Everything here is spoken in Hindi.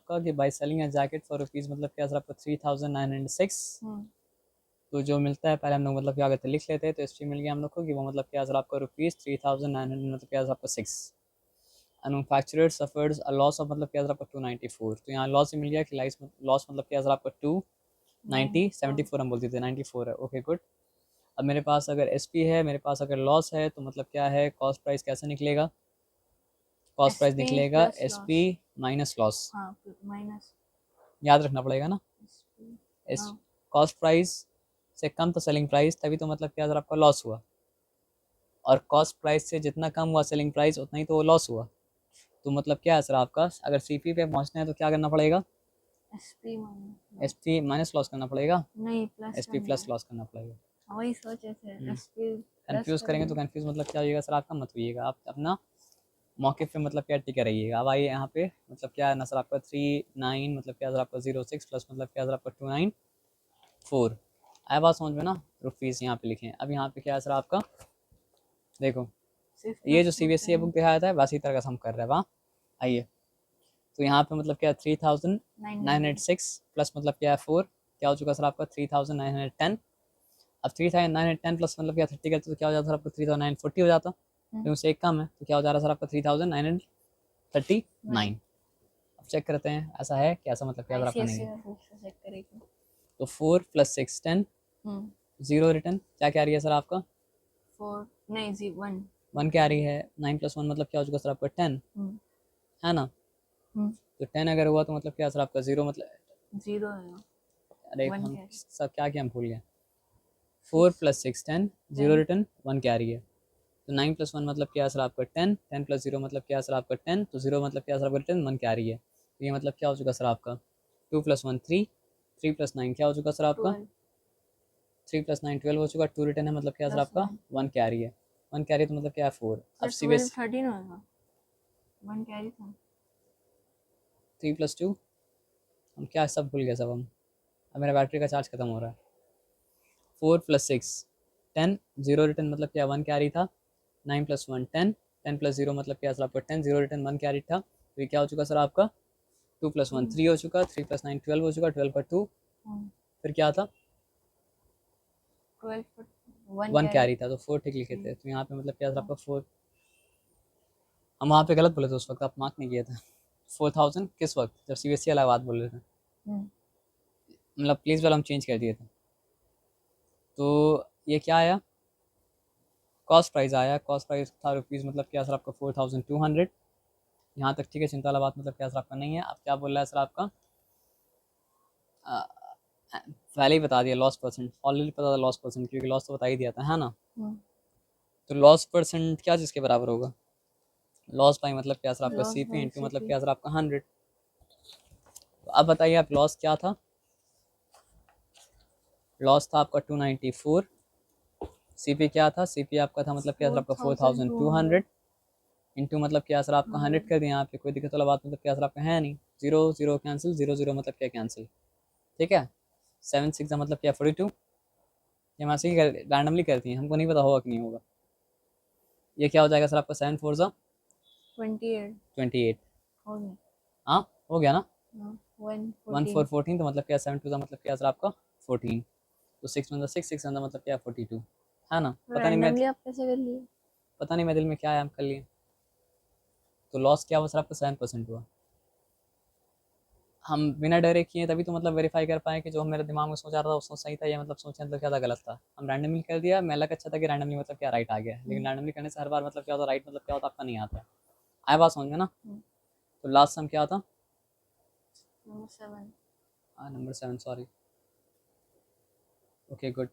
आपका कि by selling a jacket for rupees मतलब क्या सर आपको 3906, तो जो मिलता है पहले हम लोग मतलब क्या करते लिख लेते हैं, तो एस मिल गया हम लोग को कि वो मतलब क्या सर आपका रुपीज़ 3900 मतलब क्या सर आपका 6। Manufacturer suffers a loss of मतलब क्या सर आपका 294, तो यहाँ लॉस मिल गया कि लॉस मतलब क्या सर आपका 74 हम बोलते थे 94 है। Okay good. अब मेरे पास अगर एस है, मेरे पास अगर लॉस है, तो मतलब क्या है कॉस्ट प्राइस कैसे निकलेगा, कॉस्ट प्राइस निकलेगा S P minus loss, minus याद रखना पड़ेगा ना। एस कॉस्ट प्राइस से कम तो सेलिंग प्राइस, तभी तो मतलब क्या सर आपका लॉस हुआ, और कॉस्ट प्राइस से जितना कम हुआ सेलिंग प्राइस उतना ही तो लॉस हुआ। तो मतलब क्या है सर आपका, अगर सी पी पे पहुंचना है तो क्या करना पड़ेगा, एस पी माइनस लॉस करना पड़ेगा, नहीं plus S P plus loss करना पड़ेगा। वही सोचे थे एसपी कंफ्यूज करेंगे तो कंफ्यूज मतलब क्या होइएगा सर आपका, मत होइएगा, आप अपना मौके पे मतलब क्या टिके रहिएगा। अब आइए यहाँ पे मतलब क्या है ना सर आपका 39 मतलब क्या सर आपका 06 प्लस मतलब क्या सर आपका 294, आया बात समझ में ना। रुपीज़ यहाँ पे लिखें। अब यहाँ पे क्या है सर आपका, देखो ये जो C B S E book दिखाया था वैसे ही तरह का हम कर रहे हैं वहाँ। आइए तो यहाँ पे मतलब क्या 3906 प्लस मतलब क्या है 4, क्या हो चुका सर आपका 3910। अब 3910 प्लस मतलब क्या 30 करते तो क्या हो जाता सर आपका 3940 हो जाता, क्योंकि उससे एक कम है, तो क्या हो जा रहा है सर आपका 3939। अब चेक करते हैं ऐसा है कि ऐसा मतलब क्या सर आपका नहीं है। तो 4 प्लस 6 10, जीरो रिटर्न क्या क्या रही है सर आपका 4 नहीं जी 1 1 क्या रही है, 9 प्लस 1 मतलब क्या हो चुका सर आपका 10 है ना। तो 10 अगर हुआ तो मतलब क्या सर आपका 0 मतलब 0 है। अरे हम सब क्या क्या हम भूल गए। 4 प्लस 6 10, जीरो रिटर्न 1 क्या रही है, तो 9 प्लस 1 मतलब क्या सर आपका 10, 10 प्लस 0 मतलब क्या सर आपका 10, तो 0 मतलब क्या सर आपका रिटर्न 1 क्या रही है, तो ये मतलब क्या हो चुका सर आपका 2 प्लस 1 3, 3 प्लस 9 क्या हो चुका सर आपका 3 प्लस 9 12 हो चुका, 2 रिटर्न है मतलब क्या सर आपका 1 कैरी है, 1 कैरी तो मतलब क्या है 4। अब सी बी एस 13 होगा 1 कैरी था 3 प्लस 2, हम क्या सब भूल गए सब हम, अब मेरा बैटरी का चार्ज खत्म हो रहा है। 4 प्लस 6 10, जीरो रिटर्न मतलब क्या 1 कैरी था, 9 प्लस 1 10, 10 प्लस 0 मतलब क्या सर आपका 10, जीरो रिटर्न 1 कैरी था, तो ये क्या हो चुका सर आपका 2 प्लस 1 3 हो चुका, 3 प्लस 9 12 हो चुका, 12 पर 2 फिर क्या था 12 1 कैरी था, तो 4 ठीक लिखे थे, तो यहाँ पे मतलब क्या सर आपका 4, हम वहाँ पे गलत बोले थे उस वक्त, आप मार्क नहीं किए थे 4000 किस वक्त, जब सी बी एस ई वाला बात बोल रहे थे, मतलब प्लीज़ वाला हम चेंज कर दिए थे। तो ये क्या आया, कॉस्ट प्राइस आया, कॉस्ट प्राइस था रुपीज़ मतलब क्या सर आपका 4200, यहाँ तक ठीक है, चिंता वाला बात मतलब क्या सर आपका नहीं है। अब क्या बोल रहा है सर आपका, पहले ही बता दिया लॉस परसेंट, ऑलरेडी पता था लॉस परसेंट, क्योंकि लॉस तो बता ही दिया था है ना। तो लॉस परसेंट क्या चीज़ के बराबर होगा, लॉस पाई मतलब क्या सर आपका सी पी इंटू मतलब क्या सर आपका 100। तो अब बताइए आप लॉस क्या था, लॉस था आपका 294, सी पी क्या था, सी पी आपका था मतलब क्या सर आपका 4200 इंटू मतलब क्या सर आपका 100 कर दिया, यहाँ पे कोई दिक्कत वाला बात मतलब क्या सर आपका है नहीं, zero zero cancel, zero zero मतलब क्या कैंसिल, ठीक है। 7 6 का मतलब क्या 42, ये हम ऐसे ही रैंडमली करती हैं, हमको नहीं पता होगा कि नहीं होगा। ये क्या हो जाएगा सर आपका 7 4 ज़ा 28, हाँ हो गया ना। 1 4 14, तो मतलब क्या 7 2 ज़ा मतलब क्या सर आपका 14, तो 6 1 6 6 1 मतलब क्या 42 है ना। पता नहीं मैं आप कैसे कर लिए पता नहीं मैं दिल में क्या है हम कर लिए। तो लॉस क्या हुआ सर आपका 7% हुआ। हम बिना डरे किए तभी तो मतलब वेरीफाई कर पाए कि जो हम मेरे दिमाग में सोचा रहा था वो सही था, या मतलब सोचने मतलब क्या था गलत था। हम रैंडमली कर दिया, मैं लग अच्छा था कि रैंडमली मतलब क्या राइट आ गया, लेकिन रैंडमली करने से हर बार मतलब क्या होता राइट मतलब क्या होता आपका नहीं आता। आया बात समझ में ना। तो लास्ट सम क्या था, number 7 number 7 sorry, okay good.